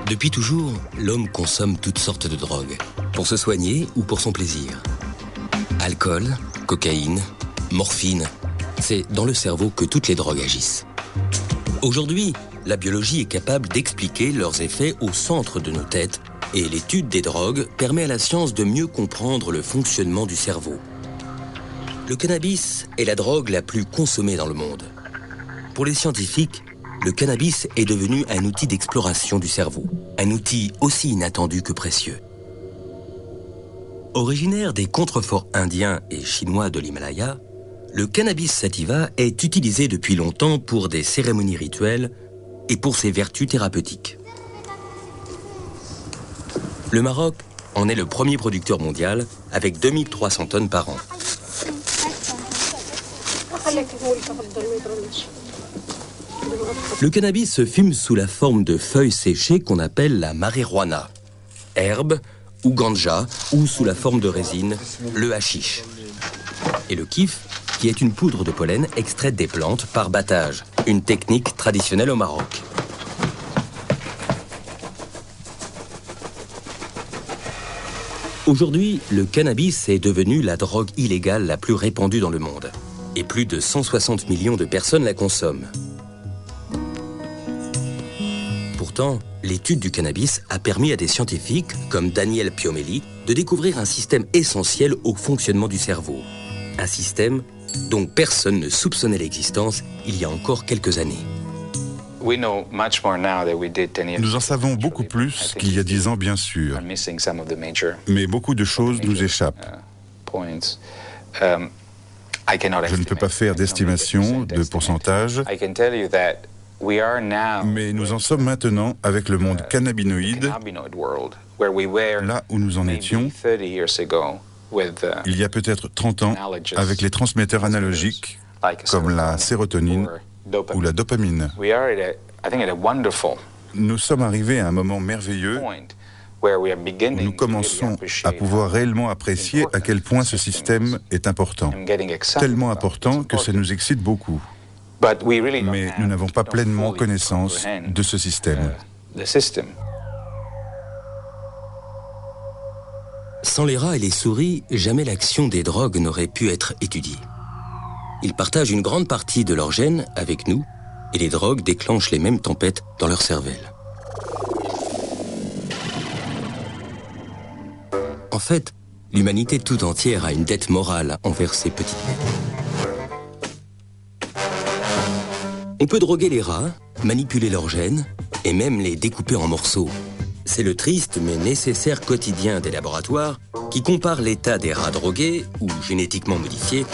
Depuis toujours, l'homme consomme toutes sortes de drogues, pour se soigner ou pour son plaisir. Alcool, cocaïne, morphine, c'est dans le cerveau que toutes les drogues agissent. Aujourd'hui, la biologie est capable d'expliquer leurs effets au centre de nos têtes et l'étude des drogues permet à la science de mieux comprendre le fonctionnement du cerveau. Le cannabis est la drogue la plus consommée dans le monde. Pour les scientifiques, le cannabis est devenu un outil d'exploration du cerveau, un outil aussi inattendu que précieux. Originaire des contreforts indiens et chinois de l'Himalaya, le cannabis sativa est utilisé depuis longtemps pour des cérémonies rituelles et pour ses vertus thérapeutiques. Le Maroc en est le premier producteur mondial avec 2300 tonnes par an. Le cannabis se fume sous la forme de feuilles séchées qu'on appelle la marijuana, herbe ou ganja, ou sous la forme de résine, le hashish. Et le kif, qui est une poudre de pollen extraite des plantes par battage, une technique traditionnelle au Maroc. Aujourd'hui, le cannabis est devenu la drogue illégale la plus répandue dans le monde. Et plus de 160 millions de personnes la consomment. Pourtant, l'étude du cannabis a permis à des scientifiques, comme Daniel Piomelli, de découvrir un système essentiel au fonctionnement du cerveau. Un système dont personne ne soupçonnait l'existence il y a encore quelques années. Nous en savons beaucoup plus qu'il y a 10 ans, bien sûr. Mais beaucoup de choses nous échappent. Je ne peux pas faire d'estimation de pourcentage, mais nous en sommes maintenant avec le monde cannabinoïde, là où nous en étions il y a peut-être 30 ans avec les transmetteurs analogiques comme la sérotonine ou la dopamine. Nous sommes arrivés à un moment merveilleux où nous commençons à pouvoir réellement apprécier à quel point ce système est important. Tellement important que ça nous excite beaucoup. Mais nous n'avons pas pleinement connaissance de ce système. Sans les rats et les souris, jamais l'action des drogues n'aurait pu être étudiée. Ils partagent une grande partie de leurs gènes avec nous et les drogues déclenchent les mêmes tempêtes dans leur cervelle. En fait, l'humanité tout entière a une dette morale envers ces petites bêtes. On peut droguer les rats, manipuler leurs gènes et même les découper en morceaux. C'est le triste mais nécessaire quotidien des laboratoires qui compare l'état des rats drogués ou génétiquement modifiés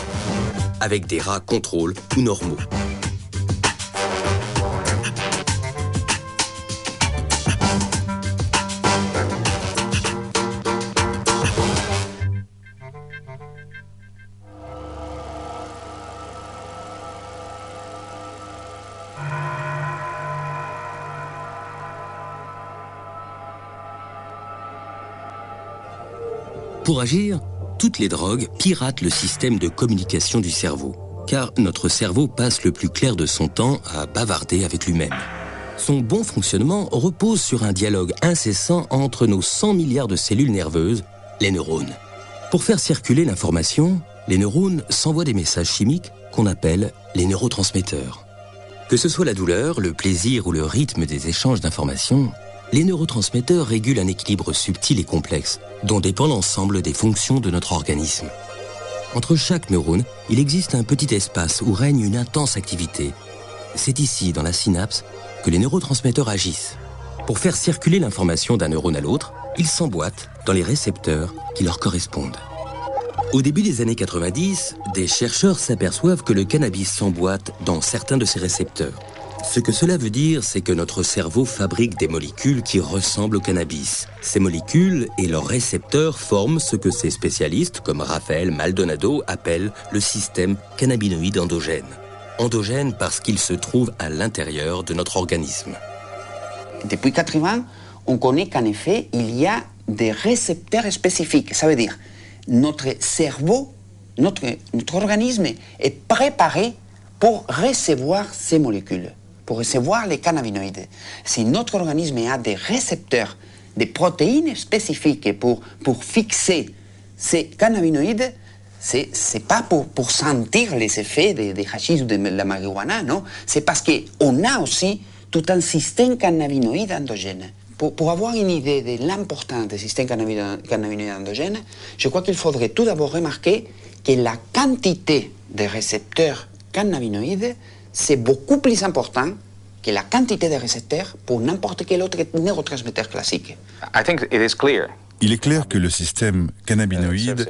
avec des rats contrôle ou normaux. Pour agir, toutes les drogues piratent le système de communication du cerveau, car notre cerveau passe le plus clair de son temps à bavarder avec lui-même. Son bon fonctionnement repose sur un dialogue incessant entre nos 100 milliards de cellules nerveuses, les neurones. Pour faire circuler l'information, les neurones s'envoient des messages chimiques qu'on appelle les neurotransmetteurs. Que ce soit la douleur, le plaisir ou le rythme des échanges d'informations, les neurotransmetteurs régulent un équilibre subtil et complexe, dont dépend l'ensemble des fonctions de notre organisme. Entre chaque neurone, il existe un petit espace où règne une intense activité. C'est ici, dans la synapse, que les neurotransmetteurs agissent. Pour faire circuler l'information d'un neurone à l'autre, ils s'emboîtent dans les récepteurs qui leur correspondent. Au début des années 90, des chercheurs s'aperçoivent que le cannabis s'emboîte dans certains de ces récepteurs. Ce que cela veut dire, c'est que notre cerveau fabrique des molécules qui ressemblent au cannabis. Ces molécules et leurs récepteurs forment ce que ces spécialistes, comme Raphaël Maldonado, appellent le système cannabinoïde endogène. Endogène parce qu'il se trouve à l'intérieur de notre organisme. Depuis 80, on connaît qu'en effet, il y a des récepteurs spécifiques. Ça veut dire notre cerveau, notre organisme est préparé pour recevoir ces molécules. pour recevoir les cannabinoïdes. Si notre organisme a des récepteurs, des protéines spécifiques pour fixer ces cannabinoïdes, c'est pas pour sentir les effets des hachis ou de la marijuana, non. C'est parce qu'on a aussi tout un système cannabinoïde endogène. Pour avoir une idée de l'importance des systèmes cannabinoïdes endogènes, je crois qu'il faudrait tout d'abord remarquer que la quantité de récepteurs cannabinoïdes, c'est beaucoup plus important que la quantité de récepteurs pour n'importe quel autre neurotransmetteur classique. Il est clair que le système cannabinoïde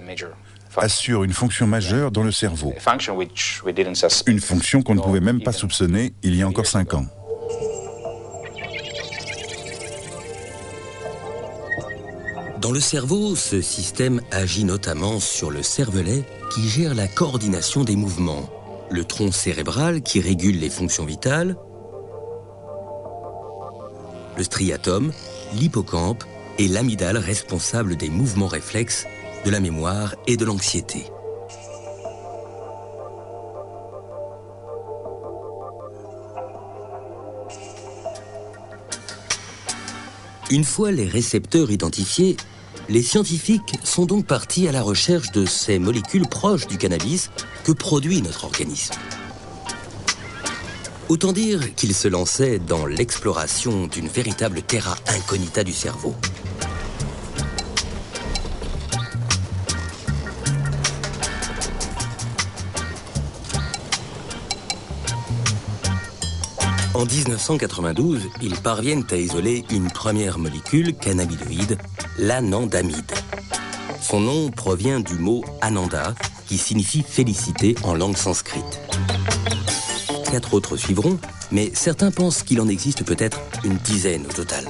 assure une fonction majeure dans le cerveau. Une fonction qu'on ne pouvait même pas soupçonner il y a encore 5 ans. Dans le cerveau, ce système agit notamment sur le cervelet qui gère la coordination des mouvements, le tronc cérébral qui régule les fonctions vitales, le striatum, l'hippocampe et l'amygdale responsable des mouvements réflexes, de la mémoire et de l'anxiété. Une fois les récepteurs identifiés, les scientifiques sont donc partis à la recherche de ces molécules proches du cannabis que produit notre organisme. Autant dire qu'ils se lançaient dans l'exploration d'une véritable terra incognita du cerveau. En 1992, ils parviennent à isoler une première molécule cannabinoïde, l'anandamide. Son nom provient du mot ananda, qui signifie félicité en langue sanscrite. 4 autres suivront, mais certains pensent qu'il en existe peut-être une dizaine au total.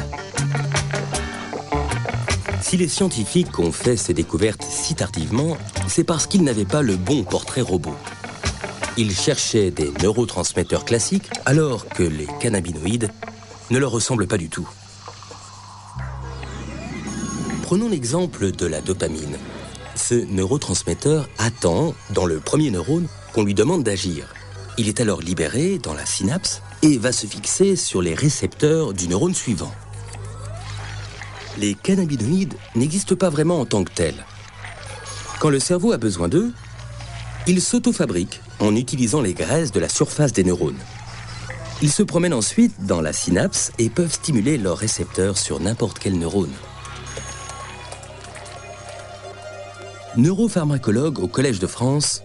Si les scientifiques ont fait ces découvertes si tardivement, c'est parce qu'ils n'avaient pas le bon portrait robot. Ils cherchaient des neurotransmetteurs classiques alors que les cannabinoïdes ne leur ressemblent pas du tout. Prenons l'exemple de la dopamine. Ce neurotransmetteur attend, dans le premier neurone, qu'on lui demande d'agir. Il est alors libéré dans la synapse et va se fixer sur les récepteurs du neurone suivant. Les cannabinoïdes n'existent pas vraiment en tant que tels. Quand le cerveau a besoin d'eux, ils s'auto-fabriquent en utilisant les graisses de la surface des neurones. Ils se promènent ensuite dans la synapse et peuvent stimuler leurs récepteurs sur n'importe quel neurone. Neuropharmacologue au Collège de France,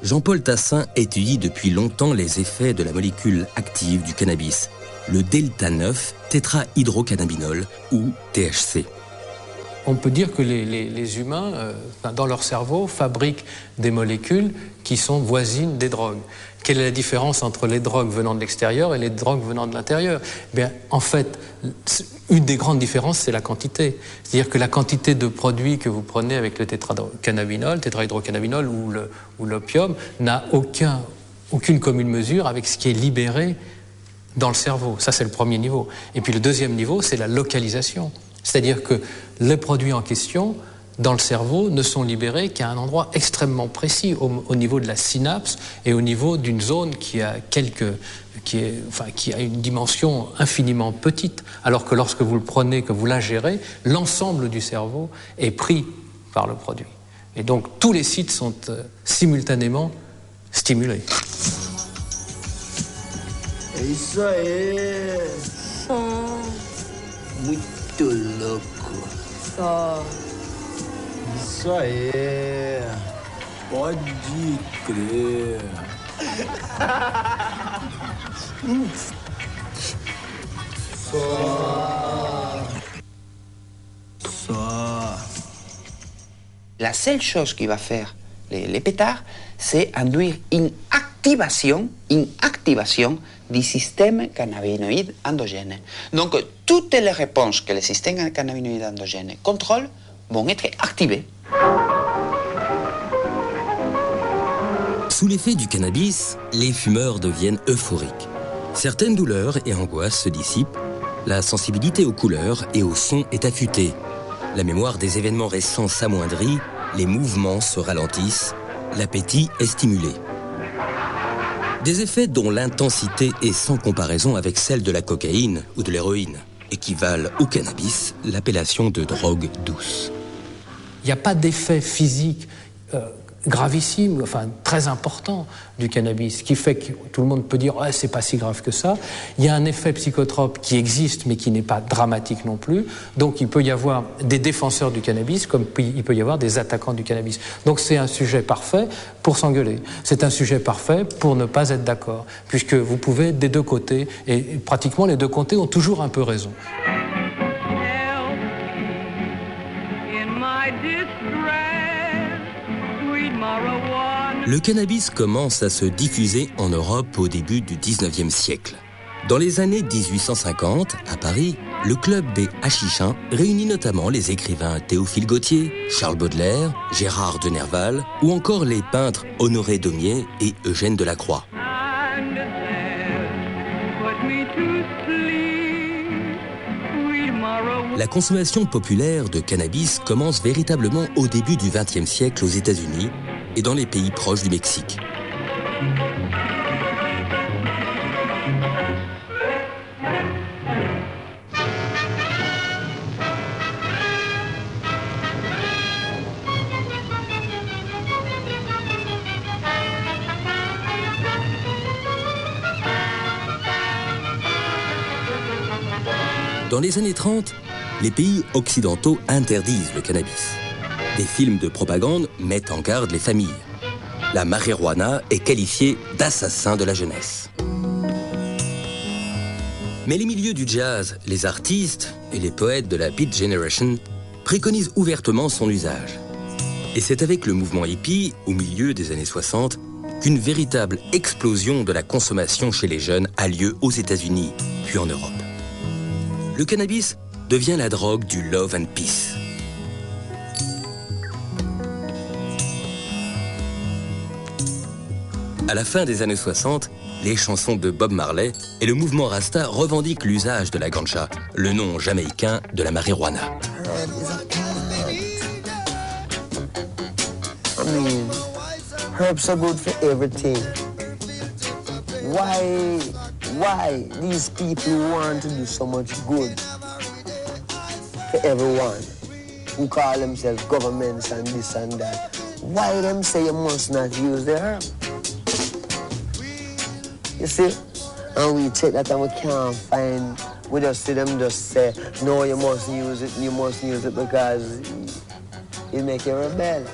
Jean-Paul Tassin étudie depuis longtemps les effets de la molécule active du cannabis, le delta-9 tétrahydrocannabinol ou THC. On peut dire que les humains, dans leur cerveau, fabriquent des molécules qui sont voisines des drogues. Quelle est la différence entre les drogues venant de l'extérieur et les drogues venant de l'intérieur ? Bien, en fait, une des grandes différences, c'est la quantité. C'est-à-dire que la quantité de produits que vous prenez avec le tétrahydrocannabinol ou l'opium n'a aucune commune mesure avec ce qui est libéré dans le cerveau. Ça, c'est le premier niveau. Et puis le deuxième niveau, c'est la localisation. C'est-à-dire que les produits en question, dans le cerveau, ne sont libérés qu'à un endroit extrêmement précis, au niveau de la synapse et au niveau d'une zone qui a une dimension infiniment petite. Alors que lorsque vous le prenez, que vous l'ingérez, l'ensemble du cerveau est pris par le produit. Et donc tous les sites sont simultanément stimulés. Isso aí. Muito louco. Só. Isso aí. Pode crer. Só. La seule chose qui va faire les pétards, c'est induire une activation du système cannabinoïde endogène. Donc, toutes les réponses que le système cannabinoïde endogène contrôle vont être activées. Sous l'effet du cannabis, les fumeurs deviennent euphoriques. Certaines douleurs et angoisses se dissipent, la sensibilité aux couleurs et aux sons est affûtée, la mémoire des événements récents s'amoindrit, les mouvements se ralentissent, l'appétit est stimulé. Des effets dont l'intensité est sans comparaison avec celle de la cocaïne ou de l'héroïne, et qui valent au cannabis l'appellation de drogue douce. Il n'y a pas d'effet physique gravissime, enfin très important du cannabis, ce qui fait que tout le monde peut dire « c'est pas si grave que ça ». Il y a un effet psychotrope qui existe mais qui n'est pas dramatique non plus, donc il peut y avoir des défenseurs du cannabis comme il peut y avoir des attaquants du cannabis. Donc c'est un sujet parfait pour s'engueuler, c'est un sujet parfait pour ne pas être d'accord, puisque vous pouvez être des deux côtés, et pratiquement les deux côtés ont toujours un peu raison. Le cannabis commence à se diffuser en Europe au début du 19e siècle. Dans les années 1850, à Paris, le club des Hachichins réunit notamment les écrivains Théophile Gautier, Charles Baudelaire, Gérard de Nerval ou encore les peintres Honoré Daumier et Eugène Delacroix. La consommation populaire de cannabis commence véritablement au début du XXe siècle aux États-Unis et dans les pays proches du Mexique. Dans les années 30, les pays occidentaux interdisent le cannabis. Des films de propagande mettent en garde les familles. La marijuana est qualifiée d'assassin de la jeunesse. Mais les milieux du jazz, les artistes et les poètes de la Beat Generation préconisent ouvertement son usage. Et c'est avec le mouvement hippie, au milieu des années 60, qu'une véritable explosion de la consommation chez les jeunes a lieu aux États-Unis, puis en Europe. Le cannabis devient la drogue du love and peace. À la fin des années 60, les chansons de Bob Marley et le mouvement Rasta revendiquent l'usage de la ganja, le nom jamaïcain de la marijuana. Herbs are good for everything. Why these people want to do so much good for everyone who call themselves governments and this and that? Why them say you must not use the herb? You see? And we check that and we can't find, we just see them just say, no, you must use it because it make you rebel.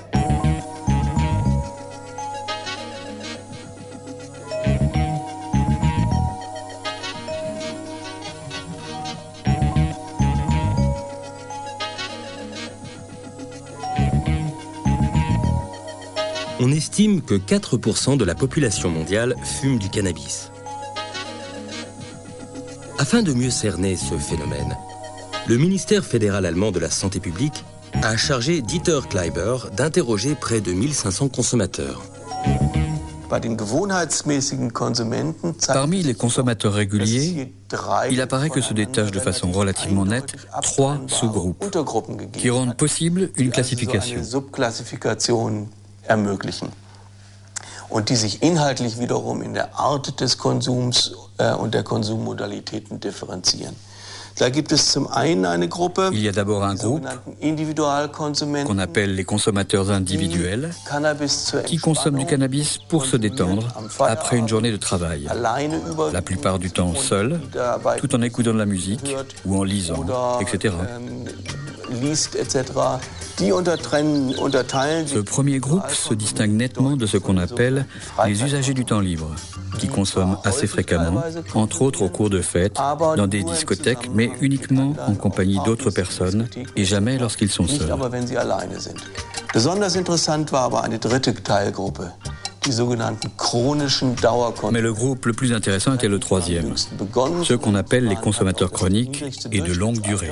On estime que 4% de la population mondiale fume du cannabis. Afin de mieux cerner ce phénomène, le ministère fédéral allemand de la Santé publique a chargé Dieter Kleiber d'interroger près de 1500 consommateurs. Parmi les consommateurs réguliers, il apparaît que se détachent de façon relativement nette 3 sous-groupes qui rendent possible une classification. Und die sich inhaltlich wiederum in der Art des Konsums und der Konsummodalitäten differenzieren. Da gibt es zum einen eine Gruppe, il y a d'abord un groupe qu'on appelle les consommateurs individuels qui consomment du cannabis pour se détendre après une journée de travail, la plupart du temps seuls, tout en écoutant de la musique ou en lisant, etc. Ce premier groupe se distingue nettement de ce qu'on appelle les usagers du temps libre, qui consomment assez fréquemment, entre autres au cours de fêtes, dans des discothèques, mais uniquement en compagnie d'autres personnes et jamais lorsqu'ils sont seuls. Mais le groupe le plus intéressant était le troisième, ceux qu'on appelle les consommateurs chroniques et de longue durée.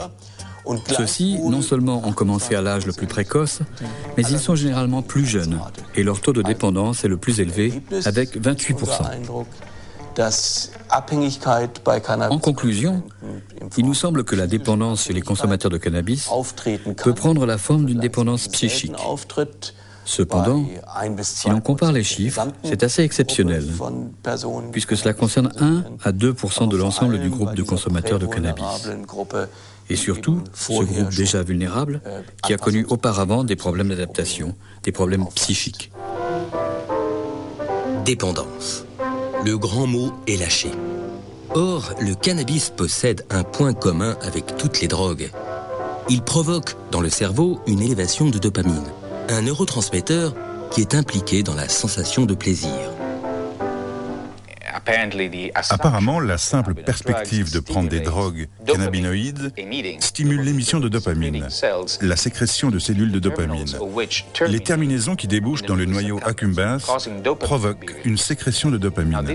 Ceux-ci, non seulement ont commencé à l'âge le plus précoce, mais ils sont généralement plus jeunes et leur taux de dépendance est le plus élevé, avec 28%. En conclusion, il nous semble que la dépendance chez les consommateurs de cannabis peut prendre la forme d'une dépendance psychique. Cependant, si l'on compare les chiffres, c'est assez exceptionnel, puisque cela concerne 1 à 2% de l'ensemble du groupe de consommateurs de cannabis. Et surtout, ce groupe déjà vulnérable, qui a connu auparavant des problèmes d'adaptation, des problèmes psychiques. Dépendance. Le grand mot est lâché. Or, le cannabis possède un point commun avec toutes les drogues. Il provoque dans le cerveau une élévation de dopamine, un neurotransmetteur qui est impliqué dans la sensation de plaisir. Apparemment, la simple perspective de prendre des drogues cannabinoïdes stimule l'émission de dopamine, la sécrétion de cellules de dopamine. Les terminaisons qui débouchent dans le noyau accumbens provoquent une sécrétion de dopamine.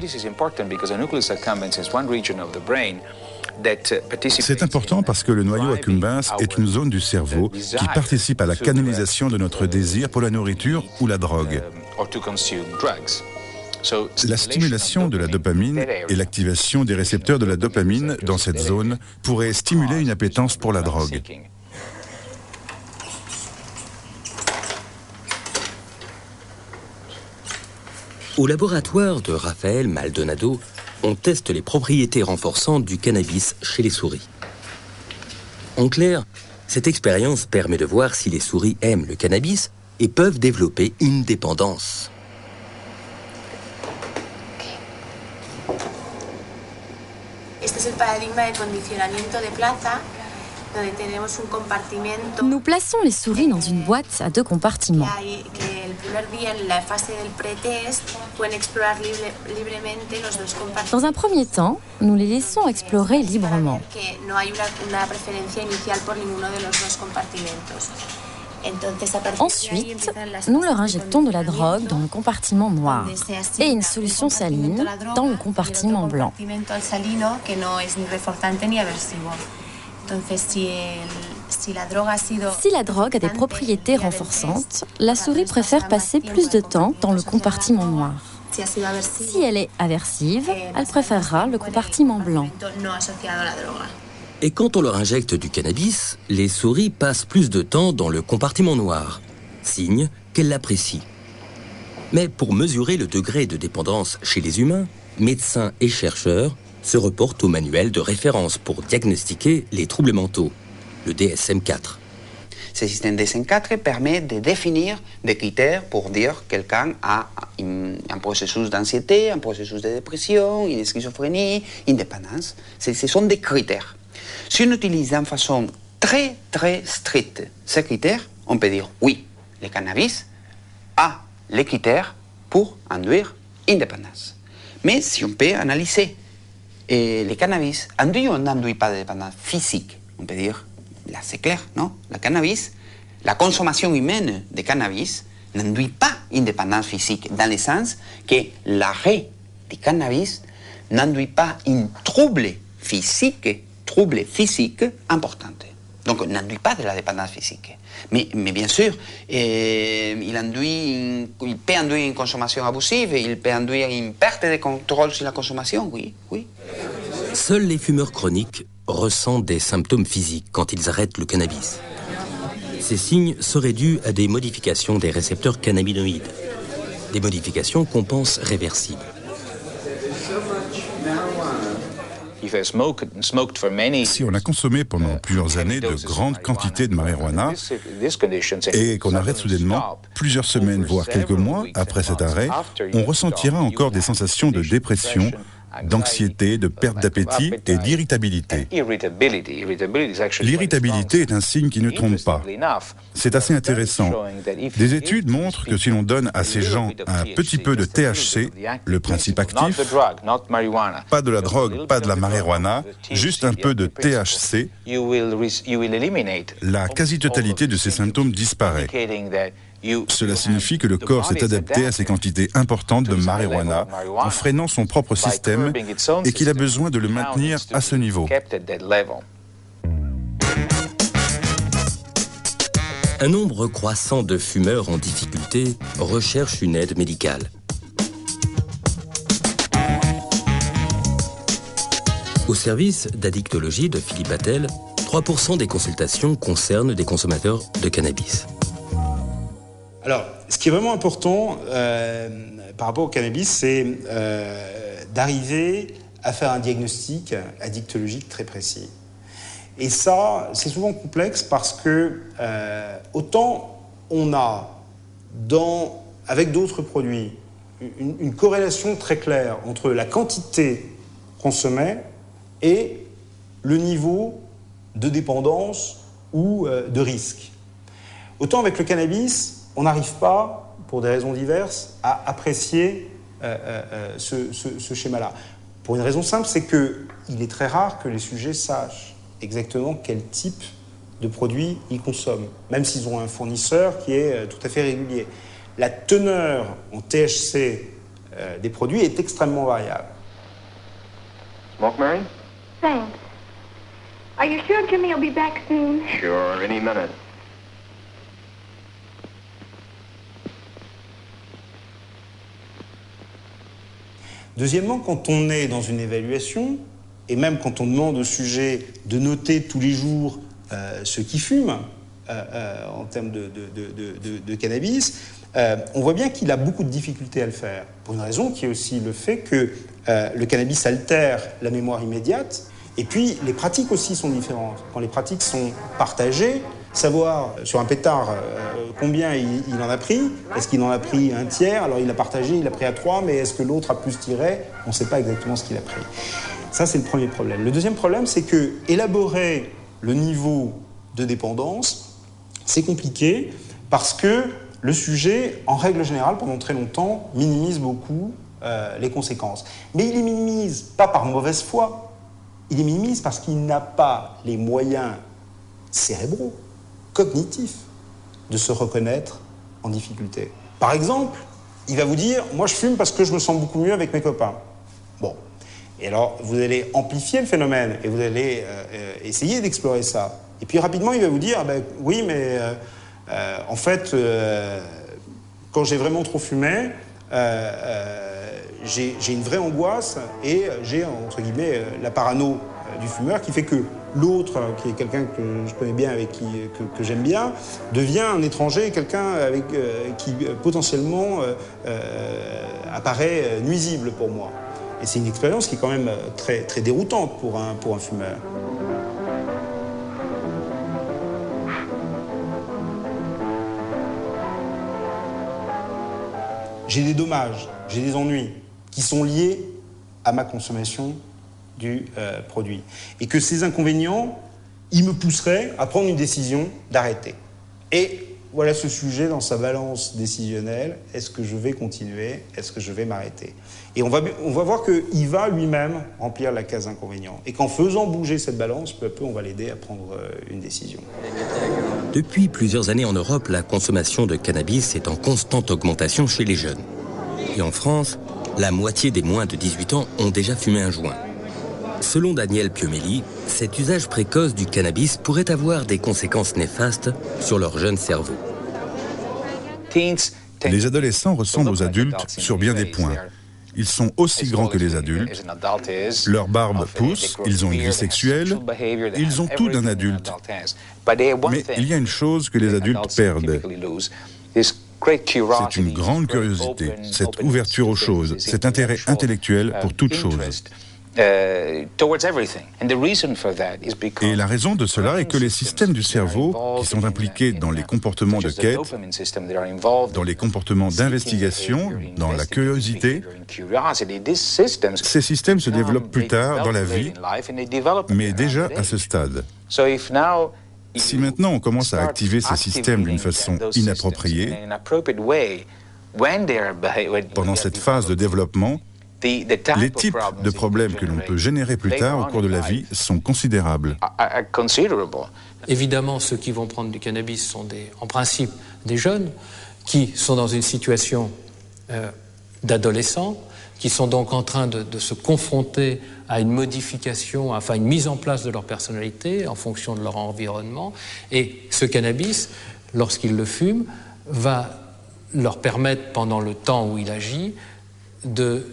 C'est important parce que le noyau accumbens est une zone du cerveau qui participe à la canalisation de notre désir pour la nourriture ou la drogue. La stimulation de la dopamine et l'activation des récepteurs de la dopamine dans cette zone pourraient stimuler une appétence pour la drogue. Au laboratoire de Raphaël Maldonado, on teste les propriétés renforçantes du cannabis chez les souris. En clair, cette expérience permet de voir si les souris aiment le cannabis et peuvent développer une dépendance. Nous plaçons les souris dans une boîte à 2 compartiments. Dans un premier temps, nous les laissons explorer librement. Ensuite, nous leur injectons de la drogue dans le compartiment noir et une solution saline dans le compartiment blanc. Si la drogue a des propriétés renforçantes, la souris préfère passer plus de temps dans le compartiment noir. Si elle est aversive, elle préférera le compartiment blanc. Et quand on leur injecte du cannabis, les souris passent plus de temps dans le compartiment noir, signe qu'elles l'apprécient. Mais pour mesurer le degré de dépendance chez les humains, médecins et chercheurs se reportent au manuel de référence pour diagnostiquer les troubles mentaux, le DSM-4. Ce système DSM-4 permet de définir des critères pour dire que quelqu'un a un processus d'anxiété, un processus de dépression, une schizophrénie, une dépendance. Ce sont des critères. Si on utilise d'une façon très, très stricte ces critères, on peut dire oui, le cannabis a les critères pour induire une dépendance. Mais si on peut analyser le cannabis induit ou n'induit pas de dépendance physique, on peut dire, là c'est clair, non? Le cannabis, la consommation humaine de cannabis n'induit pas une dépendance physique, dans le sens que l'arrêt du cannabis n'induit pas un trouble physique important. Donc, n'induit pas de la dépendance physique. Mais bien sûr, il peut induire une consommation abusive, il peut induire une perte de contrôle sur la consommation, oui. Seuls les fumeurs chroniques ressentent des symptômes physiques quand ils arrêtent le cannabis. Ces signes seraient dus à des modifications des récepteurs cannabinoïdes, des modifications qu'on pense réversibles. Si on a consommé pendant plusieurs années de grandes quantités de marijuana et qu'on arrête soudainement, plusieurs semaines, voire quelques mois après cet arrêt, on ressentira encore des sensations de dépression, d'anxiété, de perte d'appétit et d'irritabilité. L'irritabilité est un signe qui ne trompe pas. C'est assez intéressant. Des études montrent que si l'on donne à ces gens un petit peu de THC, le principe actif, pas de la drogue, pas de la marijuana, juste un peu de THC, la quasi-totalité de ces symptômes disparaît. Cela signifie que le corps s'est adapté à ces quantités importantes de marijuana en freinant son propre système et qu'il a besoin de le maintenir à ce niveau. Un nombre croissant de fumeurs en difficulté recherchent une aide médicale. Au service d'addictologie de Philippe Attel, 3% des consultations concernent des consommateurs de cannabis. Alors, ce qui est vraiment important par rapport au cannabis, c'est d'arriver à faire un diagnostic addictologique très précis. Et ça, c'est souvent complexe parce que autant on a, avec d'autres produits, une corrélation très claire entre la quantité consommée et le niveau de dépendance ou de risque. Autant avec le cannabis, on n'arrive pas, pour des raisons diverses, à apprécier ce schéma-là. Pour une raison simple, c'est qu'il est très rare que les sujets sachent exactement quel type de produit ils consomment, même s'ils ont un fournisseur qui est tout à fait régulier. La teneur en THC des produits est extrêmement variable. Smoke, Mary? Thanks. Are you sure Jimmy will be back soon? Sure, any minute. Deuxièmement, quand on est dans une évaluation, et même quand on demande au sujet de noter tous les jours ce qu'il fume, en termes de cannabis, on voit bien qu'il a beaucoup de difficultés à le faire. Pour une raison qui est aussi le fait que le cannabis altère la mémoire immédiate, et puis les pratiques aussi sont différentes. Quand les pratiques sont partagées, savoir sur un pétard combien il en a pris, est-ce qu'il en a pris un tiers, alors il a partagé, il a pris à 3, mais est-ce que l'autre a plus tiré? On ne sait pas exactement ce qu'il a pris. Ça, c'est le premier problème. Le deuxième problème, c'est que élaborer le niveau de dépendance, c'est compliqué parce que le sujet, en règle générale, pendant très longtemps, minimise beaucoup les conséquences. Mais il les minimise pas par mauvaise foi, il les minimise parce qu'il n'a pas les moyens cérébraux, cognitifs, de se reconnaître en difficulté. Par exemple, il va vous dire « moi je fume parce que je me sens beaucoup mieux avec mes copains ». Bon. Et alors, vous allez amplifier le phénomène et vous allez essayer d'explorer ça. Et puis rapidement, il va vous dire ah ben, « oui, mais en fait, quand j'ai vraiment trop fumé, j'ai une vraie angoisse et j'ai, entre guillemets, la parano du fumeur qui fait que l'autre, qui est quelqu'un que je connais bien, avec que j'aime bien, devient un étranger, quelqu'un avec qui potentiellement apparaît nuisible pour moi. » Et c'est une expérience qui est quand même très, très déroutante pour un fumeur. J'ai des dommages, j'ai des ennuis qui sont liés à ma consommation du produit. Et que ces inconvénients, ils me pousseraient à prendre une décision d'arrêter. Et voilà ce sujet dans sa balance décisionnelle. Est-ce que je vais continuer? Est-ce que je vais m'arrêter? Et on va voir qu'il va lui-même remplir la case inconvénient. Et qu'en faisant bouger cette balance, peu à peu, on va l'aider à prendre une décision. Depuis plusieurs années en Europe, la consommation de cannabis est en constante augmentation chez les jeunes. Et en France, la moitié des moins de 18 ans ont déjà fumé un joint. Selon Daniel Piomelli, cet usage précoce du cannabis pourrait avoir des conséquences néfastes sur leur jeune cerveau. Les adolescents ressemblent aux adultes sur bien des points. Ils sont aussi grands que les adultes, leur barbe pousse, ils ont une vie sexuelle, ils ont tout d'un adulte. Mais il y a une chose que les adultes perdent. C'est une grande curiosité, cette ouverture aux choses, cet intérêt intellectuel pour toute chose. Et la raison de cela est que les systèmes du cerveau qui sont impliqués dans les comportements de quête, dans les comportements d'investigation, dans la curiosité, ces systèmes se développent plus tard dans la vie, mais déjà à ce stade. Si maintenant on commence à activer ces systèmes d'une façon inappropriée, pendant cette phase de développement, les types de problèmes que l'on peut générer plus tard au cours de la vie sont considérables. Évidemment, ceux qui vont prendre du cannabis sont en principe des jeunes qui sont dans une situation d'adolescents, qui sont donc en train de se confronter à une modification, enfin une mise en place de leur personnalité en fonction de leur environnement. Et ce cannabis, lorsqu'ils le fument, va leur permettre, pendant le temps où il agit, de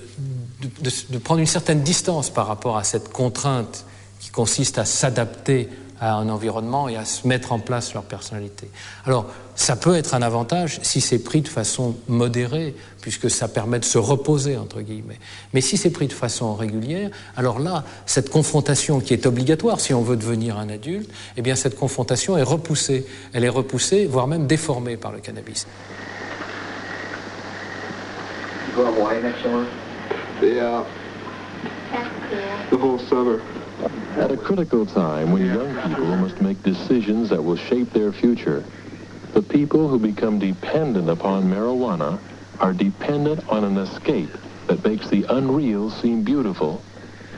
prendre une certaine distance par rapport à cette contrainte qui consiste à s'adapter à un environnement et à se mettre en place leur personnalité. Alors, ça peut être un avantage si c'est pris de façon modérée, puisque ça permet de se reposer, entre guillemets. Mais si c'est pris de façon régulière, alors là, cette confrontation qui est obligatoire si on veut devenir un adulte, eh bien cette confrontation est repoussée. Elle est repoussée, voire même déformée par le cannabis. Yeah. The whole summer. At a critical time when young people must make decisions that will shape their future, the people who become dependent upon marijuana are dependent on an escape that makes the unreal seem beautiful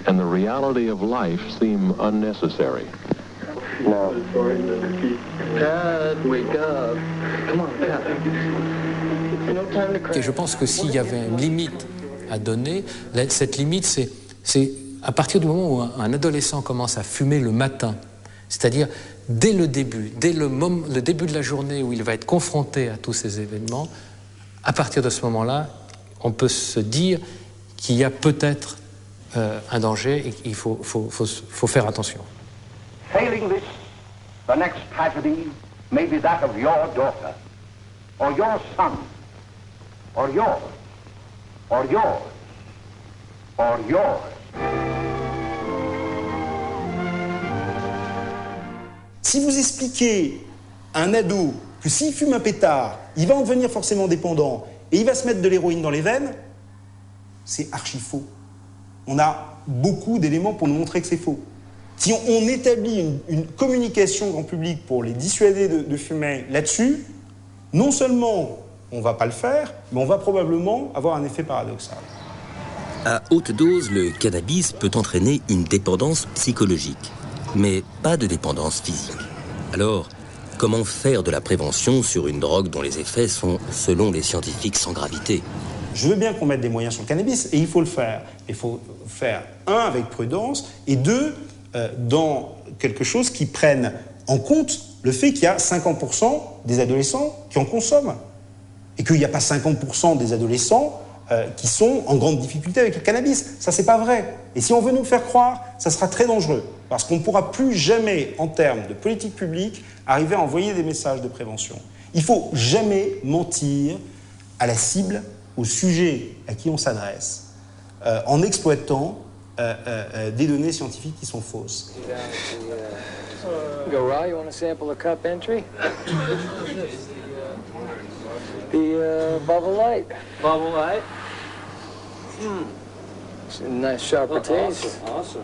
and the reality of life seem unnecessary. No. Dad, wake up. Come on, Dad. No time to cry. Et je pense que s'il y avait une limite à donner, cette limite, c'est à partir du moment où un adolescent commence à fumer le matin, c'est-à-dire dès le début, le début de la journée où il va être confronté à tous ces événements, à partir de ce moment-là, on peut se dire qu'il y a peut-être un danger et qu'il faut faire attention. Failing this, the next tragedy may be that of your daughter, or your son, or yours, or yours, or yours. Si vous expliquez à un ado que s'il fume un pétard, il va en devenir forcément dépendant et il va se mettre de l'héroïne dans les veines, c'est archi faux. On a beaucoup d'éléments pour nous montrer que c'est faux. Si on établit une communication grand public pour les dissuader de fumer là-dessus, non seulement on ne va pas le faire, mais on va probablement avoir un effet paradoxal. À haute dose, le cannabis peut entraîner une dépendance psychologique, mais pas de dépendance physique. Alors, comment faire de la prévention sur une drogue dont les effets sont, selon les scientifiques, sans gravité ? Je veux bien qu'on mette des moyens sur le cannabis, et il faut le faire. Il faut faire, un, avec prudence, et deux, dans quelque chose qui prenne en compte le fait qu'il y a 50% des adolescents qui en consomment. Et qu'il n'y a pas 50% des adolescents qui sont en grande difficulté avec le cannabis. Ça, c'est pas vrai. Et si on veut nous le faire croire, ça sera très dangereux. Parce qu'on ne pourra plus jamais, en termes de politique publique, arriver à envoyer des messages de prévention. Il ne faut jamais mentir à la cible, au sujet à qui on s'adresse, en exploitant des données scientifiques qui sont fausses. Garage, you want to sample a cup entry? The bubble light. Bubble light? It's a nice sharper taste. Awesome.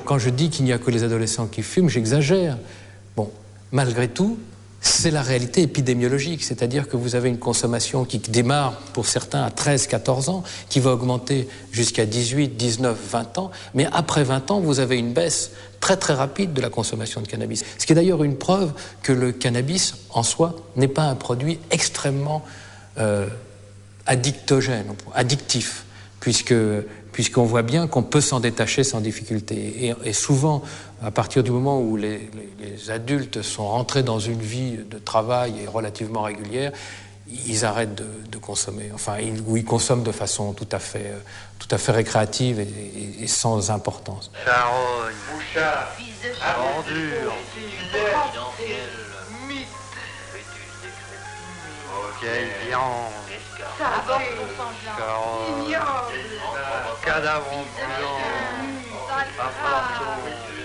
Quand je dis qu'il n'y a que les adolescents qui fument, j'exagère. Bon, malgré tout, c'est la réalité épidémiologique, c'est-à-dire que vous avez une consommation qui démarre pour certains à 13-14 ans, qui va augmenter jusqu'à 18, 19, 20 ans, mais après 20 ans, vous avez une baisse très très rapide de la consommation de cannabis. Ce qui est d'ailleurs une preuve que le cannabis, en soi, n'est pas un produit extrêmement addictif, puisqu'on voit bien qu'on peut s'en détacher sans difficulté. Et souvent, à partir du moment où les adultes sont rentrés dans une vie de travail et relativement régulière, ils arrêtent de consommer. Enfin, ils consomment de façon tout à fait récréative et sans importance. Charogne, mouchard, ordure, confidentiel, mythe, fœtus décrépit. Oh, quelle viande! Cadavre ambulant.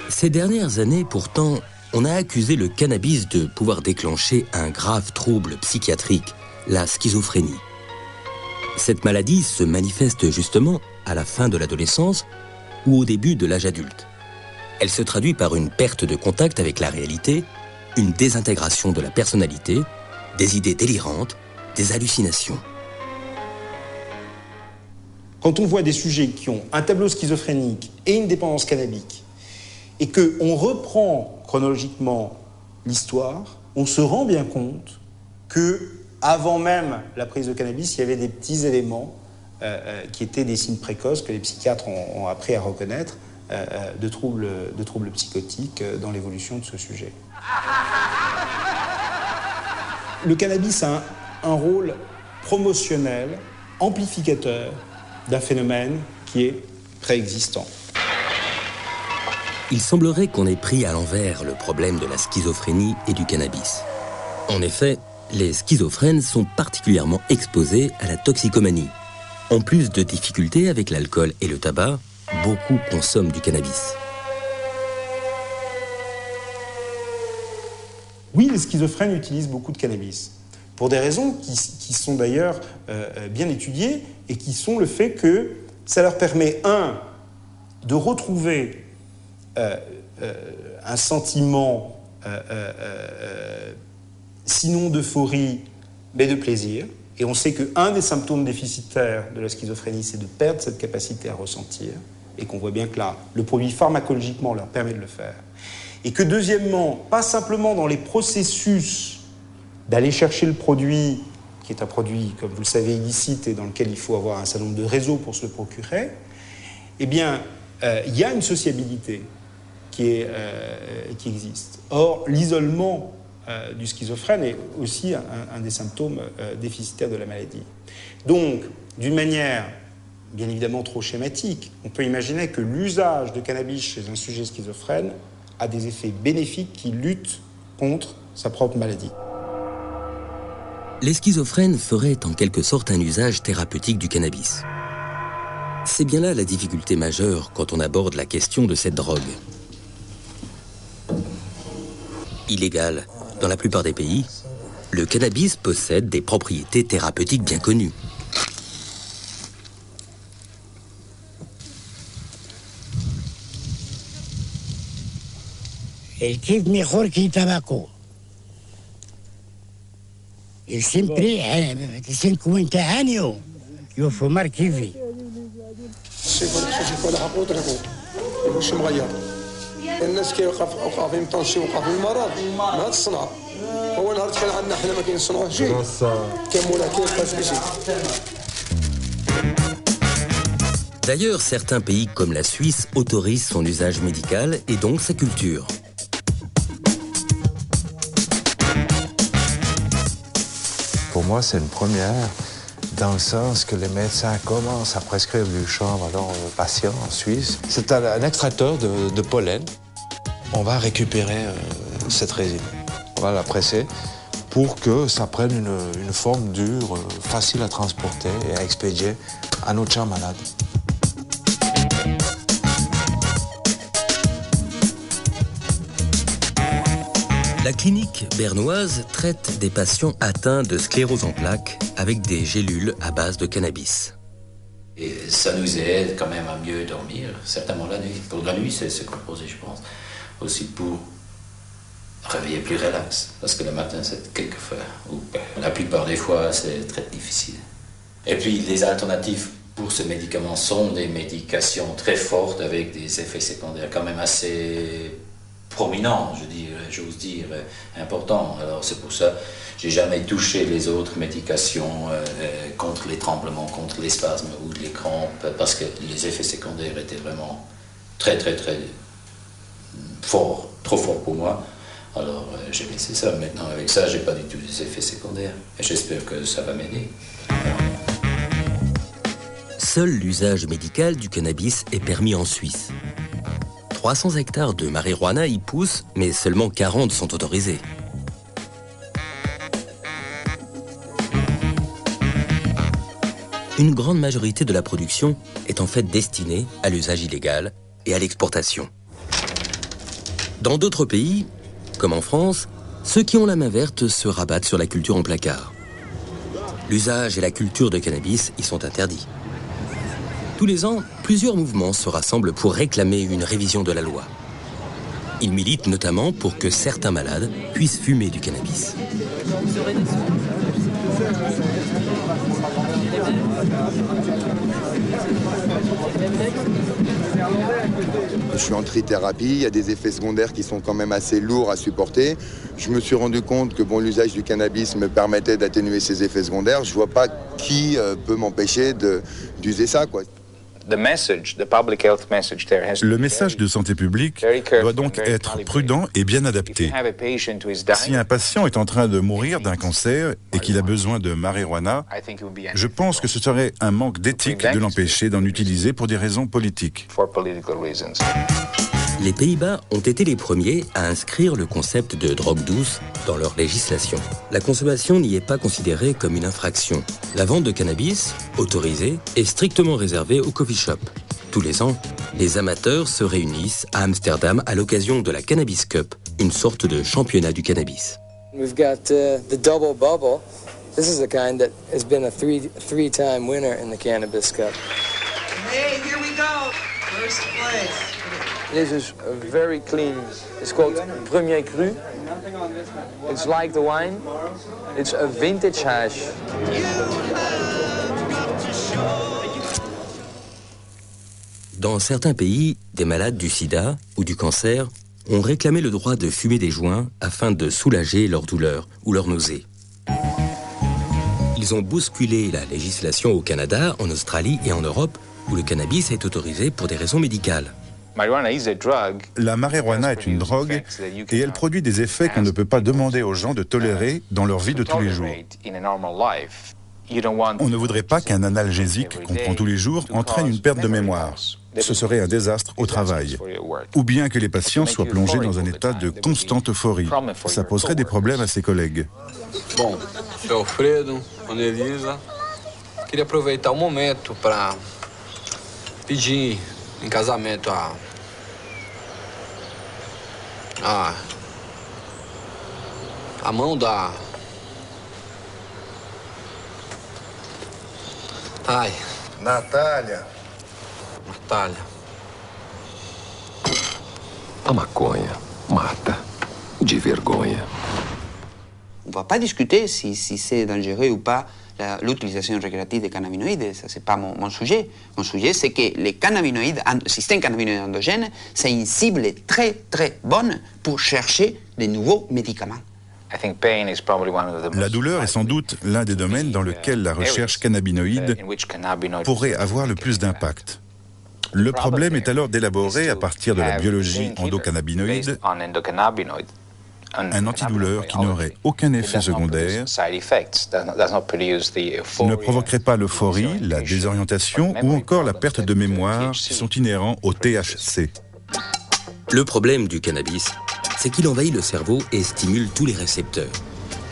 Ces dernières années, pourtant, on a accusé le cannabis de pouvoir déclencher un grave trouble psychiatrique, la schizophrénie. Cette maladie se manifeste justement à la fin de l'adolescence ou au début de l'âge adulte. Elle se traduit par une perte de contact avec la réalité, une désintégration de la personnalité, des idées délirantes, des hallucinations. Quand on voit des sujets qui ont un tableau schizophrénique et une dépendance cannabique, et qu'on reprend chronologiquement l'histoire, on se rend bien compte qu'avant même la prise de cannabis, il y avait des petits éléments qui étaient des signes précoces que les psychiatres ont appris à reconnaître de troubles psychotiques dans l'évolution de ce sujet. Le cannabis a un rôle promotionnel, amplificateur d'un phénomène qui est préexistant. il semblerait qu'on ait pris à l'envers le problème de la schizophrénie et du cannabis. En effet, les schizophrènes sont particulièrement exposés à la toxicomanie. En plus de difficultés avec l'alcool et le tabac, beaucoup consomment du cannabis. Oui, les schizophrènes utilisent beaucoup de cannabis, pour des raisons qui sont d'ailleurs bien étudiées et qui sont le fait que ça leur permet, de retrouver un sentiment, sinon d'euphorie, mais de plaisir. Et on sait qu'un des symptômes déficitaires de la schizophrénie, c'est de perdre cette capacité à ressentir, et qu'on voit bien que là, le produit pharmacologiquement leur permet de le faire. Et que deuxièmement, pas simplement dans les processus d'aller chercher le produit, qui est un produit, comme vous le savez, illicite, et dans lequel il faut avoir un certain nombre de réseaux pour se le procurer, eh bien, il y a une sociabilité qui existe. Or, l'isolement du schizophrène est aussi un des symptômes déficitaires de la maladie. Donc, d'une manière bien évidemment trop schématique, on peut imaginer que l'usage de cannabis chez un sujet schizophrène a des effets bénéfiques qui luttent contre sa propre maladie. Les schizophrènes feraient en quelque sorte un usage thérapeutique du cannabis. C'est bien là la difficulté majeure quand on aborde la question de cette drogue. Illégal dans la plupart des pays, le cannabis possède des propriétés thérapeutiques bien connues. El kif mejor que el tabaco. Y siempre, 50 años, yo fumar kifi. الناس كيوقع فيهم طنشي وقع فيهم المرض ما هاد الصنعه هو نهار كان عندنا حنا ما كنصنعوه شي كان مولا كيبقى بشي. D'ailleurs, certains pays comme la Suisse autorisent son usage médical et donc sa culture. Pour moi, c'est une première, dans le sens que les médecins commencent à prescrire du chanvre aux patients en Suisse. C'est un extracteur de pollen. On va récupérer cette résine. On va la presser pour que ça prenne une forme dure, facile à transporter et à expédier à nos gens malades. La clinique bernoise traite des patients atteints de sclérose en plaques avec des gélules à base de cannabis. Et ça nous aide quand même à mieux dormir, certainement la nuit. Pour la nuit, c'est composé, je pense. Aussi pour réveiller plus relax. Parce que le matin, c'est quelquefois, ou la plupart des fois, c'est très difficile. Et puis, les alternatives pour ce médicament sont des médications très fortes avec des effets secondaires quand même assez prominents, j'ose dire, importants. Alors c'est pour ça que j'ai jamais touché les autres médications contre les tremblements, contre les spasmes ou les crampes, parce que les effets secondaires étaient vraiment très forts, trop forts pour moi. Alors j'ai laissé ça. Maintenant avec ça, j'ai pas du tout des effets secondaires. Et j'espère que ça va m'aider. Seul l'usage médical du cannabis est permis en Suisse. 300 hectares de marijuana y poussent, mais seulement 40 sont autorisés. Une grande majorité de la production est en fait destinée à l'usage illégal et à l'exportation. Dans d'autres pays, comme en France, ceux qui ont la main verte se rabattent sur la culture en placard. L'usage et la culture de cannabis y sont interdits. Tous les ans, plusieurs mouvements se rassemblent pour réclamer une révision de la loi. Ils militent notamment pour que certains malades puissent fumer du cannabis. Je suis en trithérapie, il y a des effets secondaires qui sont quand même assez lourds à supporter. Je me suis rendu compte que l'usage du cannabis me permettait d'atténuer ces effets secondaires. Je ne vois pas qui peut m'empêcher d'user ça, quoi. Le message de santé publique doit donc être prudent et bien adapté. Si un patient est en train de mourir d'un cancer et qu'il a besoin de marijuana, je pense que ce serait un manque d'éthique de l'empêcher d'en utiliser pour des raisons politiques. Les Pays-Bas ont été les premiers à inscrire le concept de drogue douce dans leur législation. La consommation n'y est pas considérée comme une infraction. La vente de cannabis, autorisée, est strictement réservée aux coffee shops. Tous les ans, les amateurs se réunissent à Amsterdam à l'occasion de la Cannabis Cup, une sorte de championnat du cannabis. We've got the Double Bubble. This is a kind that has been a three-time winner in the Cannabis Cup. Hey, here we go. First place. This is very clean. It's called Premier Cru. It's like the wine. It's a vintage hash. Dans certains pays, des malades du sida ou du cancer ont réclamé le droit de fumer des joints afin de soulager leur douleur ou leur nausée. Ils ont bousculé la législation au Canada, en Australie et en Europe, où le cannabis est autorisé pour des raisons médicales. La marijuana est une drogue et elle produit des effets qu'on ne peut pas demander aux gens de tolérer dans leur vie de tous les jours. On ne voudrait pas qu'un analgésique qu'on prend tous les jours entraîne une perte de mémoire. Ce serait un désastre au travail. Ou bien que les patients soient plongés dans un état de constante euphorie. Ça poserait des problèmes à ses collègues. Bom, seu Alfredo, Ana Elisa, queria aproveitar o momento para pedir em casamento a mão da... Ai. Natália. Natália. A maconha mata de vergonha. On ne va pas discuter si c'est dangereux ou pas l'utilisation récréative des cannabinoïdes. Ça, c'est pas mon sujet. Mon sujet, c'est que les cannabinoïdes, le système cannabinoïde endogène, c'est une cible très, très bonne pour chercher de nouveaux médicaments. La douleur est sans doute l'un des domaines dans lequel la recherche cannabinoïde pourrait avoir le plus d'impact. Le problème est alors d'élaborer, à partir de la biologie endocannabinoïde, un antidouleur qui n'aurait aucun effet secondaire, ne provoquerait pas l'euphorie, la désorientation ou encore la perte de mémoire qui sont inhérents au THC. Le problème du cannabis, c'est qu'il envahit le cerveau et stimule tous les récepteurs.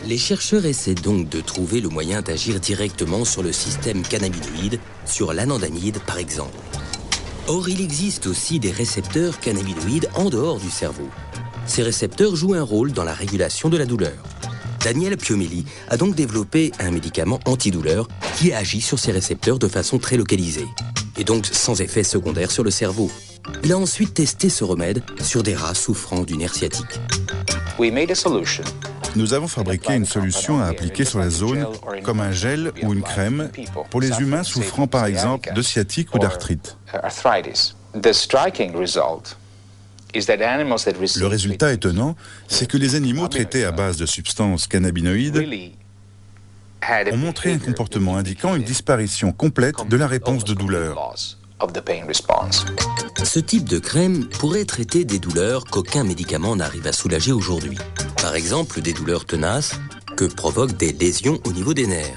Les chercheurs essaient donc de trouver le moyen d'agir directement sur le système cannabinoïde, sur l'anandamide par exemple. Or, il existe aussi des récepteurs cannabinoïdes en dehors du cerveau. Ces récepteurs jouent un rôle dans la régulation de la douleur. Daniel Piomelli a donc développé un médicament antidouleur qui agit sur ces récepteurs de façon très localisée, et donc sans effet secondaire sur le cerveau. Il a ensuite testé ce remède sur des rats souffrant du nerf sciatique. Nous avons fabriqué une solution à appliquer sur la zone, comme un gel ou une crème, pour les humains souffrant par exemple de sciatique ou d'arthrite. Le résultat étonnant, c'est que les animaux traités à base de substances cannabinoïdes ont montré un comportement indiquant une disparition complète de la réponse de douleur. Ce type de crème pourrait traiter des douleurs qu'aucun médicament n'arrive à soulager aujourd'hui. Par exemple, des douleurs tenaces que provoquent des lésions au niveau des nerfs.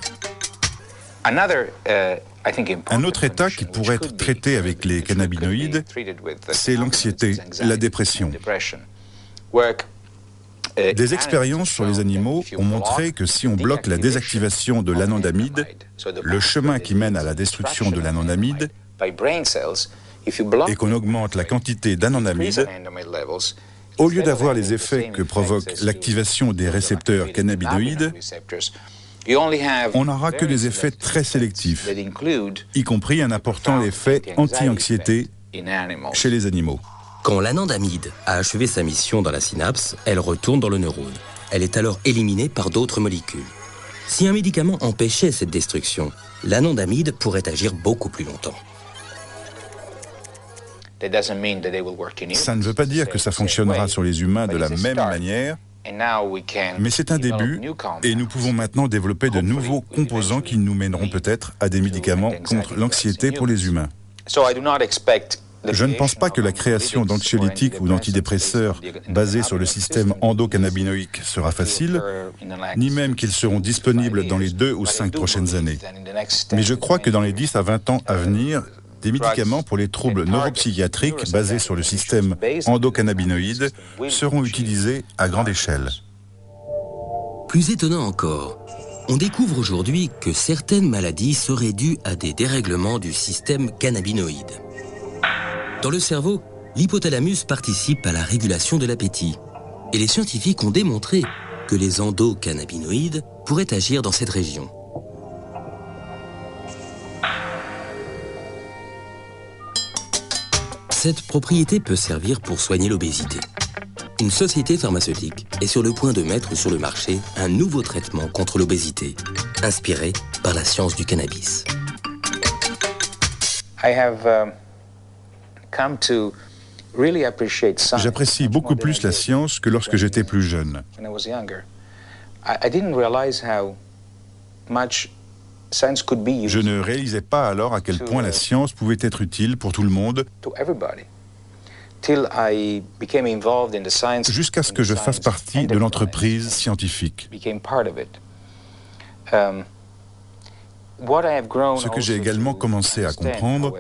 Un autre état qui pourrait être traité avec les cannabinoïdes, c'est l'anxiété, la dépression. Des expériences sur les animaux ont montré que si on bloque la désactivation de l'anandamide, le chemin qui mène à la destruction de l'anandamide, et qu'on augmente la quantité d'anandamide, au lieu d'avoir les effets que provoque l'activation des récepteurs cannabinoïdes, on n'aura que des effets très sélectifs, y compris un important effet anti-anxiété chez les animaux. Quand l'anandamide a achevé sa mission dans la synapse, elle retourne dans le neurone. Elle est alors éliminée par d'autres molécules. Si un médicament empêchait cette destruction, l'anandamide pourrait agir beaucoup plus longtemps. Ça ne veut pas dire que ça fonctionnera sur les humains de la même manière, mais c'est un début et nous pouvons maintenant développer de nouveaux composants qui nous mèneront peut-être à des médicaments contre l'anxiété pour les humains. Je ne pense pas que la création d'anxiolytiques ou d'antidépresseurs basés sur le système endocannabinoïque sera facile, ni même qu'ils seront disponibles dans les 2 ou 5 prochaines années. Mais je crois que dans les 10 à 20 ans à venir, des médicaments pour les troubles neuropsychiatriques basés sur le système endocannabinoïde seront utilisés à grande échelle. Plus étonnant encore, on découvre aujourd'hui que certaines maladies seraient dues à des dérèglements du système cannabinoïde. Dans le cerveau, l'hypothalamus participe à la régulation de l'appétit. Et les scientifiques ont démontré que les endocannabinoïdes pourraient agir dans cette région. Cette propriété peut servir pour soigner l'obésité. Une société pharmaceutique est sur le point de mettre sur le marché un nouveau traitement contre l'obésité, inspiré par la science du cannabis. J'apprécie beaucoup plus la science que lorsque j'étais plus jeune. Je ne réalisais pas alors à quel point la science pouvait être utile pour tout le monde, jusqu'à ce que je fasse partie de l'entreprise scientifique. Ce que j'ai également commencé à comprendre,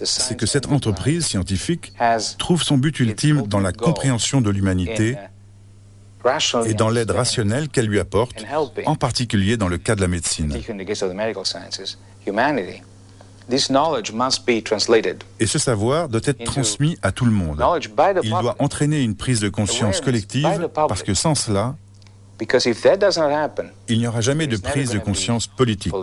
c'est que cette entreprise scientifique trouve son but ultime dans la compréhension de l'humanité et dans l'aide rationnelle qu'elle lui apporte, en particulier dans le cas de la médecine. Et ce savoir doit être transmis à tout le monde. Il doit entraîner une prise de conscience collective, parce que sans cela, il n'y aura jamais de prise de conscience politique.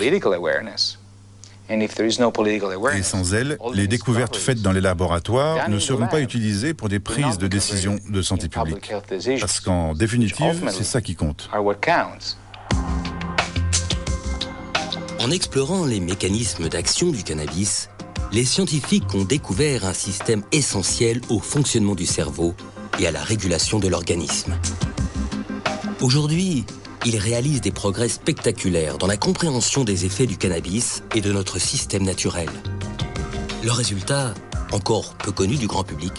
Et sans elle, les découvertes faites dans les laboratoires ne seront pas utilisées pour des prises de décision de santé publique. Parce qu'en définitive, c'est ça qui compte. En explorant les mécanismes d'action du cannabis, les scientifiques ont découvert un système essentiel au fonctionnement du cerveau et à la régulation de l'organisme. Aujourd'hui, ils réalisent des progrès spectaculaires dans la compréhension des effets du cannabis et de notre système naturel. Leurs résultats, encore peu connus du grand public,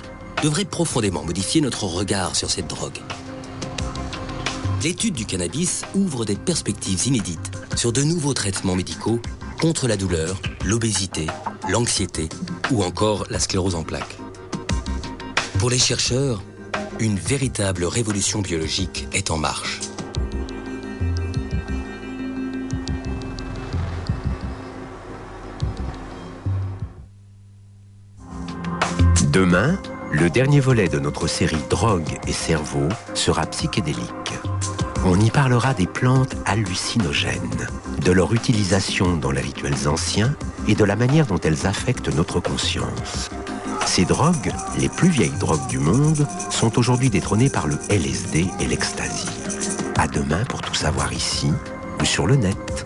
devraient profondément modifier notre regard sur cette drogue. L'étude du cannabis ouvre des perspectives inédites sur de nouveaux traitements médicaux contre la douleur, l'obésité, l'anxiété ou encore la sclérose en plaques. Pour les chercheurs, une véritable révolution biologique est en marche. Demain, le dernier volet de notre série Drogue et cerveau sera psychédélique. On y parlera des plantes hallucinogènes, de leur utilisation dans les rituels anciens et de la manière dont elles affectent notre conscience. Ces drogues, les plus vieilles drogues du monde, sont aujourd'hui détrônées par le LSD et l'ecstasy. À demain pour tout savoir ici ou sur le net.